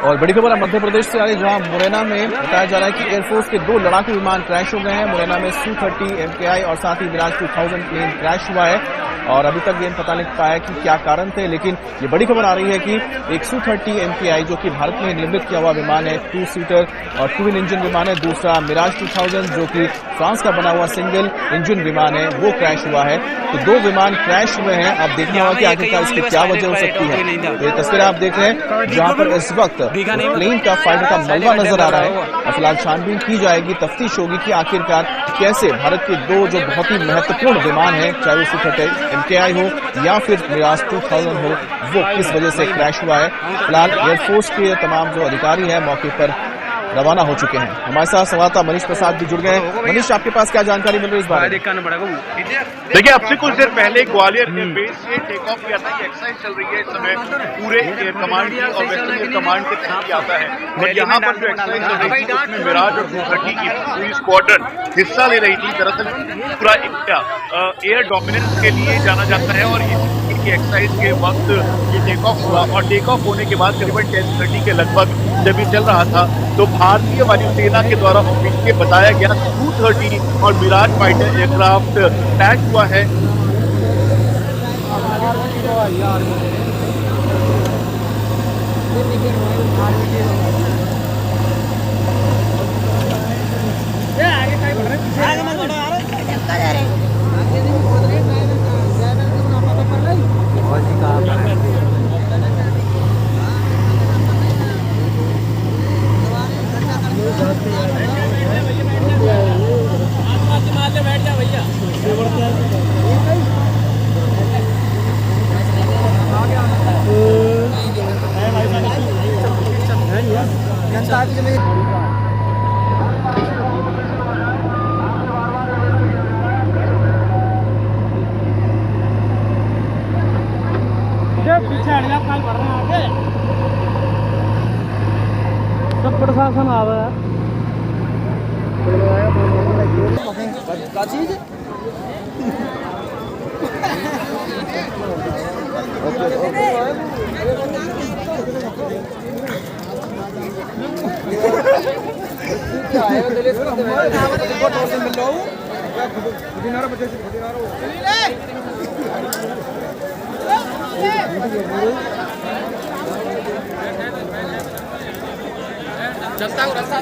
और बड़ी खबर मध्य प्रदेश से आ रही, जहां मुरैना में बताया जा रहा है कि एयरफोर्स के 2 लड़ाकू विमान क्रैश हो गए हैं। मुरैना में Su-30 MKI और साथ ही मिराज 2000 प्लेन क्रैश हुआ है और अभी तक ये पता नहीं पाया कि क्या कारण थे, लेकिन ये बड़ी खबर आ रही है कि एक Su-30 MKI जो कि भारत में निर्मित किया हुआ विमान है, 2 सीटर और ट्विन इंजन विमान है। दूसरा मिराज 2000 जो कि फ्रांस का बना हुआ सिंगल इंजन विमान है, वो क्रैश हुआ है। तो 2 विमान क्रैश हुए हैं। अब देखना होगा कि आखिरकार इसकी क्या वजह हो सकती है। तो ये तस्वीर आप देख रहे हैं जहां पर इस वक्त प्लेन का फाइटर का मलबा नजर आ रहा है और फिलहाल छानबीन की जाएगी, तफ्तीश होगी कि आखिरकार कैसे भारत के 2 जो बहुत ही महत्वपूर्ण विमान है, चाहे वो Su-30 MKI हो या फिर मिराज 2000 हो, वो किस वजह से क्रैश हुआ है। फिलहाल एयरफोर्स के तमाम जो अधिकारी हैं मौके पर रवाना हो चुके हैं। हमारे साथ संवाददाता मनीष प्रसाद भी जुड़ गए हैं। मनीष, आपके पास क्या जानकारी मिल रही है इस बारे में? देखिए, अब से कुछ देर पहले ग्वालियर के बेस से टेक ऑफ किया था। ये एक्सरसाइज चल रही है इस समय पूरे एयर कमांड की और वेस्टर्न एयर कमांड के तहत आता है। और यहाँ पर जो एक्सरसाइज चल रही थी उसमें मिराज और Su-30 की पूरी स्क्वाड्रन हिस्सा ले रही थी। दरअसल पूरा इंडिया एयर डोमिनेंस के लिए जाना जाता है और की एक्सरसाइज के वक्त ये टेक ऑफ हुआ और टेक ऑफ होने के बाद करीबन 10:30 के लगभग जब ये चल रहा था तो भारतीय वायुसेना के द्वारा ऑफिशियली बताया गया Su-30 और मिराज फाइटर एयरक्राफ्ट क्रैश हुआ है। बैठ जा भैया। पीछे हट जा, कल बढ़ रहे हैं आगे। सब प्रशासन आ रहा है। क्या चीज? जनता को रास्ता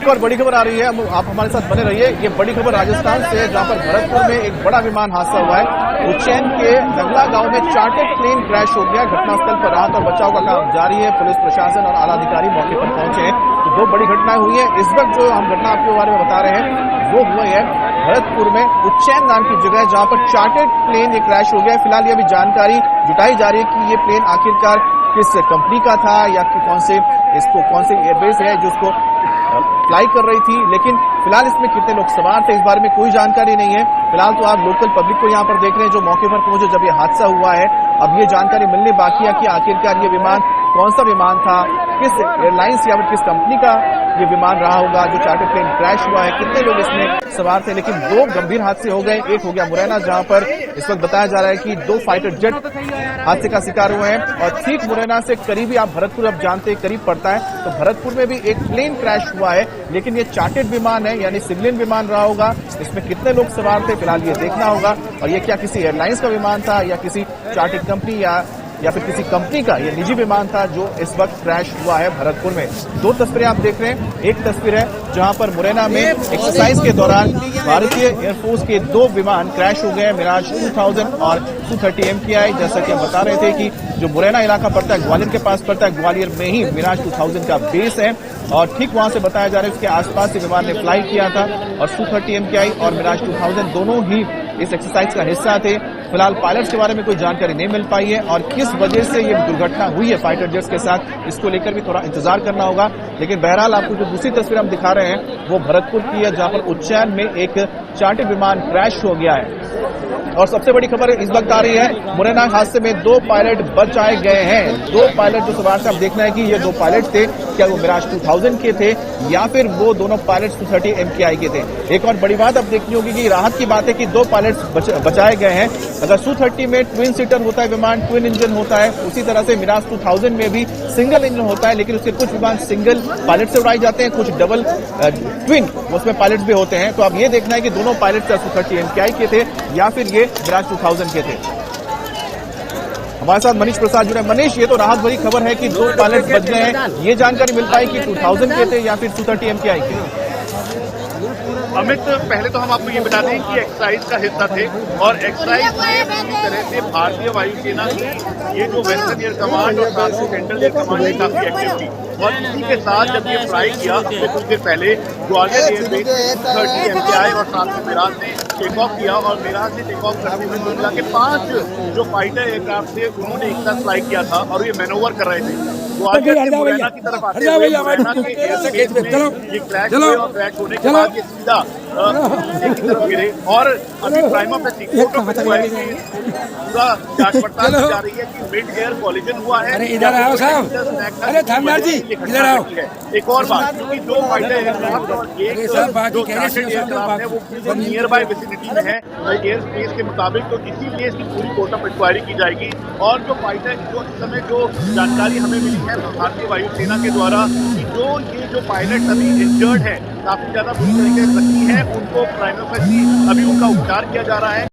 और बड़ी खबर आ रही है, आप हमारे साथ बने रहिए। ये बड़ी खबर राजस्थान से है, जहां पर भरतपुर में एक बड़ा विमान हादसा हुआ है। उज्जैन के नगला गांव में चार्टर्ड प्लेन क्रैश हो गया। घटनास्थल पर राहत और बचाव का काम जारी है। पुलिस प्रशासन और आला अधिकारी मौके पर पहुंचे हैं। तो 2 बड़ी घटनाएं हुई है। इस वक्त जो हम घटना आपके बारे में बता रहे हैं वो हुआ है भरतपुर में उज्जैन नाम की जगह, जहां पर चार्टर्ड प्लेन ये क्रैश हो गया। फिलहाल ये अभी जानकारी जुटाई जा रही है कि ये प्लेन आखिरकार किस कंपनी का था या कौन से एयरबेस है जो उसको फ्लाई कर रही थी, लेकिन फिलहाल इसमें कितने लोग सवार थे इस बारे में कोई जानकारी नहीं है। फिलहाल तो आप लोकल पब्लिक को यहाँ पर देख रहे हैं जो मौके पर पहुंचे जब ये हादसा हुआ है। अब ये जानकारी मिलने बाकी है कि आखिरकार ये विमान कौन सा विमान था, किस एयरलाइंस या फिर किस कंपनी का ये विमान रहा होगा जो चार्टर प्लेन क्रैश हुआ है, कितने लोग इसमें सवार थे। लेकिन 2 गंभीर हादसे हो गए। एक हो गया मुरैना, जहां पर इस वक्त बताया जा रहा है कि 2 फाइटर जेट हादसे का शिकार हुए हैं और ठीक मुरैना से करीबी, आप भरतपुर अब जानते हैं करीब पड़ता है, तो भरतपुर में भी एक प्लेन क्रैश हुआ है। लेकिन ये चार्टर्ड विमान है यानी सिविलियन विमान रहा होगा। इसमें कितने लोग सवार थे फिलहाल ये देखना होगा। और ये क्या किसी एयरलाइंस का विमान था या किसी चार्टर्ड कंपनी या फिर किसी कंपनी का ये निजी विमान था जो इस वक्त क्रैश हुआ है भरतपुर में। 2 तस्वीरें आप देख रहे हैं। एक तस्वीर है जहां पर मुरैना में एक्सरसाइज के दौरान भारतीय एयरफोर्स के 2 विमान क्रैश हो गए, मिराज 2000 और Su-30 MKI। जैसा कि हम बता रहे थे कि जो मुरैना इलाका पड़ता है ग्वालियर के पास पड़ता है, ग्वालियर में ही मिराज 2000 का बेस है और ठीक वहां से बताया जा रहा है उसके आसपास से विमान ने फ्लाई किया था और Su-30 MKI और मिराज 2000 दोनों ही इस एक्सरसाइज का हिस्सा थे। फिलहाल पायलट्स के बारे में कोई जानकारी नहीं मिल पाई है और किस वजह से ये दुर्घटना हुई है फाइटर जेट्स के साथ, इसको लेकर भी थोड़ा इंतजार करना होगा। लेकिन बहरहाल आपको जो दूसरी तस्वीर हम दिखा रहे हैं वो भरतपुर की है, जहां पर उज्जैन में एक चार्टर विमान क्रैश हो गया है। और सबसे बड़ी खबर इस वक्त आ रही है, मुरैना हादसे में 2 पायलट बचाए गए हैं। 2 पायलट जो सवार थे, अब देखना है कि ये 2 पायलट थे, क्या वो मिराज 2000 के थे या फिर वो दोनों पायलट Su-30 MKI के थे। एक और बड़ी बात अब देखनी होगी कि राहत की बात है कि 2 पायलट्स बचाए गए हैं। अगर Su-30 में ट्विन सीटर होता है विमान, ट्विन इंजन होता है, उसी तरह से मिराज 2000 में भी सिंगल इंजन होता है, लेकिन उसके कुछ विमान सिंगल पायलट से उड़ाए जाते हैं, कुछ डबल ट्विन उसमें पायलट्स भी होते हैं। तो अब ये देखना है कि दोनों पायलट Su-30 MKI के थे या फिर ये मिराज 2000 के थे। हमारे साथ मनीष प्रसाद जुड़े। मनीष, ये तो राहत भरी खबर है कि 2 पायलट बच गए हैं, ये जानकारी मिल पाई कि 2000 के थे या फिर Su-30 MKI के? अमित, पहले तो हम आपको ये बता दें कि एक्साइज का हिस्सा थे और एक्साइज में पूरी तरह से भारतीय वायुसेना की ये जो वेस्टर्न एयर कमांड और साथ में सेंट्रल एयर कमांड में काफी एक्टिव थी और इसी के साथ जब ये फ्लाई किया उससे कुछ देर पहले ग्वालियर एयरबेस Su-30 MKI और साथ में मिराज ने टेक ऑफ किया और मिराज ने टेक ऑफ करते हुए दुनिया के 5 जो फाइटर एयरक्राफ्ट थे उन्होंने एक साथ फ्लाई किया था और ये मैनोवर कर रहे थे। ग्वालियर से मुरैना की तरफ आते हुए मुरैना के एयरबेस में ये क्रैश हुए और क्रैश होने के बाद ये सीधा नीचे की तरफ गिरे और अभी prima facie court of inquiry में पूरा जांच पड़ताल की जा रही है कि मिड एयर कॉलिजन हुआ है। अरे इधर आओ साहब, अरे थानेदार जी इधर आओ। एक और बात, क्योंकि 2 फाइटर एयरक्राफ्ट और एक जो चार्टर्ड एयरक्राफ्ट है वो नियर बाय विसिनिटी में है एयर स्पेस के मुताबिक, तो इसीलिए इसकी पूरी कोर्ट ऑफ इंक्वायरी की जाएगी। और जो फाइटर जो इस समय जो जानकारी हमें मिली है भारतीय वायुसेना के द्वारा कि जो पायलट अभी इंजर्ड है, काफी ज्यादा बुरी तरीके से जख्मी है, उनको प्राइमा फेसी अभी उनका उपचार किया जा रहा है।